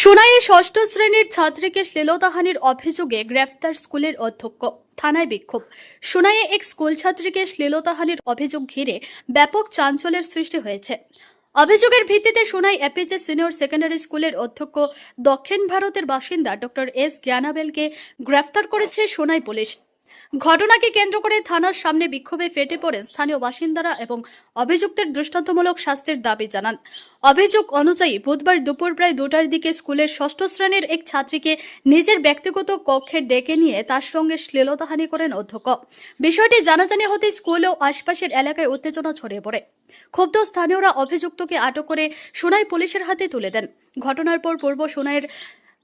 সোনাইয়ে ষষ্ঠ শ্রেণীর ছাত্রীকে শ্লীলতাহানির অভিযোগে গ্রেফতার স্কুলের অধ্যক্ষ। থানায় বিক্ষোভ। সোনাইয়ে এক স্কুল ছাত্রীকে শ্লীলতাহানির অভিযোগ ঘিরে ব্যাপক চাঞ্চল্যের সৃষ্টি হয়েছে। অভিযোগের ভিত্তিতে সোনাই এপিজে সিনিয়র সেকেন্ডারি স্কুলের অধ্যক্ষ দক্ষিণ ভারতের বাসিন্দা ডক্টর এস জ্ঞানাবেলকে গ্রেফতার করেছে সোনাই পুলিশ। ঘটনাকে কেন্দ্র করে থানার সামনে বিক্ষোভে ফেটে পড়েন স্থানীয় বাসিন্দারা এবং অভিযুক্তের দৃষ্টান্তমূলক শাস্তির দাবি জানান। অভিযোগ অনুযায়ী বুধবার দুপুর প্রায় 2টার দিকে স্কুলের ষষ্ঠ শ্রেণীর এক ছাত্রীকে নিজের ব্যক্তিগত কক্ষে ডেকে নিয়ে তার সঙ্গে শ্লীলতাহানি করেন অধ্যক্ষ। বিষয়টি জানাজানি হতে স্কুল ও আশপাশের এলাকায় উত্তেজনা ছড়িয়ে পড়ে। ক্ষুব্ধ স্থানীয়রা অভিযুক্তকে আটক করে সোনাই পুলিশের হাতে তুলে দেন। ঘটনার পর পূর্ব সোনাইয়ের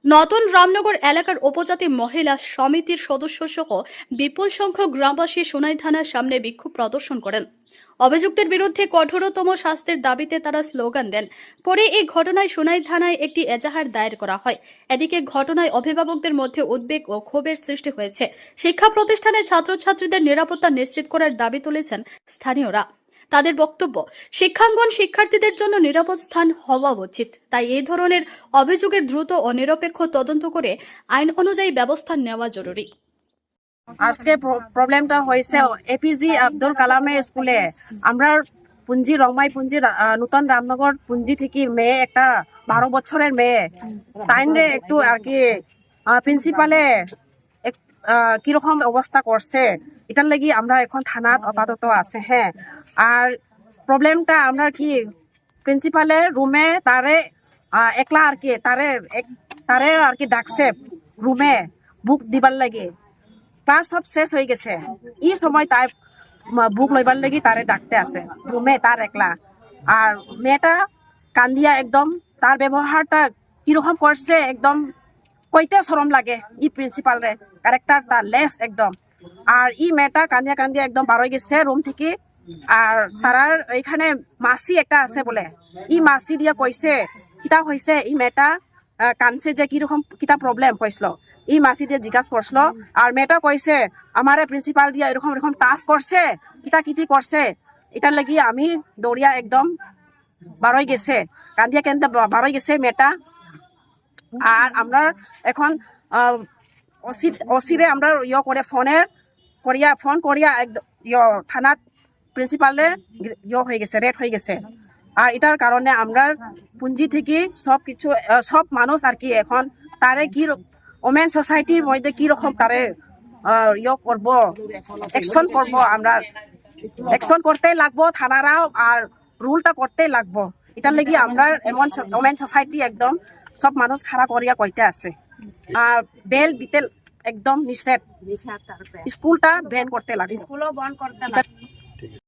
নতুন রামনগর এলাকার উপজাতি মহিলা সমিতির সদস্য সহ বিপুল সংখ্যক গ্রামবাসী সোনাই থানার সামনে বিক্ষোভ প্রদর্শন করেন। অভিযুক্তের বিরুদ্ধে কঠোরতম শাস্তির দাবিতে তারা স্লোগান দেন। পরে এই ঘটনায় সোনাই থানায় একটি এজাহার দায়ের করা হয়। এদিকে ঘটনায় অভিভাবকদের মধ্যে উদ্বেগ ও ক্ষোভের সৃষ্টি হয়েছে। শিক্ষা প্রতিষ্ঠানে ছাত্রছাত্রীদের নিরাপত্তা নিশ্চিত করার দাবি তুলেছেন স্থানীয়রা। তাদের বক্তব্য, শিক্ষাঙ্গন শিক্ষার্থীদের জন্য নিরাপদ স্থান হওয়া উচিত। তাই এই ধরনের অভিযোগের দ্রুত ও নিরপেক্ষ তদন্ত করে আইন অনুযায়ী ব্যবস্থা নেওয়া জরুরি। আজকে প্রবলেমটা হয়েছে এপিজে আব্দুল কালামের স্কুলে। আমরা পুঞ্জি রংমাই পুঞ্জি নূতন রামনগর পুঞ্জি থেকে মেয়ে, একটা 12 বছরের মেয়ে, তাইনরে একটু আর কি প্রিন্সিপালে কিরকম অবস্থা করছে, এটার লাগি আমরা এখন থানাত আপাতত আছে। হ্যাঁ, আর প্রবলেমটা আমরা কি প্রিন্সিপালের রুমে তারে একলা আর কি তারে আর কি ডাকছে রুমে বুক দিবার লাগে। ক্লাস সব শেষ হয়ে গেছে, এই সময় তার বুক লইবার লাগি তারে ডাকতে আছে রুমে, তার একলা। আর মেয়েটা কান্দিয়া একদম, তার ব্যবহারটা কিরকম করছে একদম কইতে শরম লাগে। ই প্রিন্সিপালের ক্যারেক্টারটা লেস একদম। আর ই মেয়েটা কান্দিয়া কান্দিয়া একদম বার হয়ে গেছে রুম থেকে। আর তারার এখানে মাসি একটা আছে বলে, ই মাসি দিয়া কইছে কিতা হয়েছে, ই মেয়েটা কানছে যে কিরকম কিতা প্রবলেম হয়েছিল, ই মাসি দিয়ে জিজ্ঞাসা করছিল। আর মেয়েটা কইছে আমারে প্রিন্সিপাল দিয়া এরকম এরকম টাস্ক করছে, কিতা কিতি করছে। এটার লাগি আমি দৌড়িয়া একদম বার হয়ে গেছে, কান্দিয়া কেন্দা বার হয়ে গেছে মেয়েটা। আর আমরা এখন ওসিরে আমরা করে ফোন করিয়া থানাত প্রিন্সিপালে হয়ে গেছে, রেড হয়ে গেছে। আর এটার কারণে আমরা পুঞ্জি থেকে সব কিছু সব মানুষ আর কি এখন তারে কি ওমেন সোসাইটির মধ্যে কিরকম তারে করব, অ্যাকশন করব। আমরা অ্যাকশন করতেই লাগবো, থানারাও আর রুলটা করতেই লাগবো। এটার লাগি আমরা এমন ওমেন সোসাইটি একদম সব মানুষ খাড়া করিয়া কইতে আছে। আর বেল দিতে একদম নিষেধ, স্কুলটা ব্যান করতে লাগে, স্কুলও বন্ধ করতে লাগে।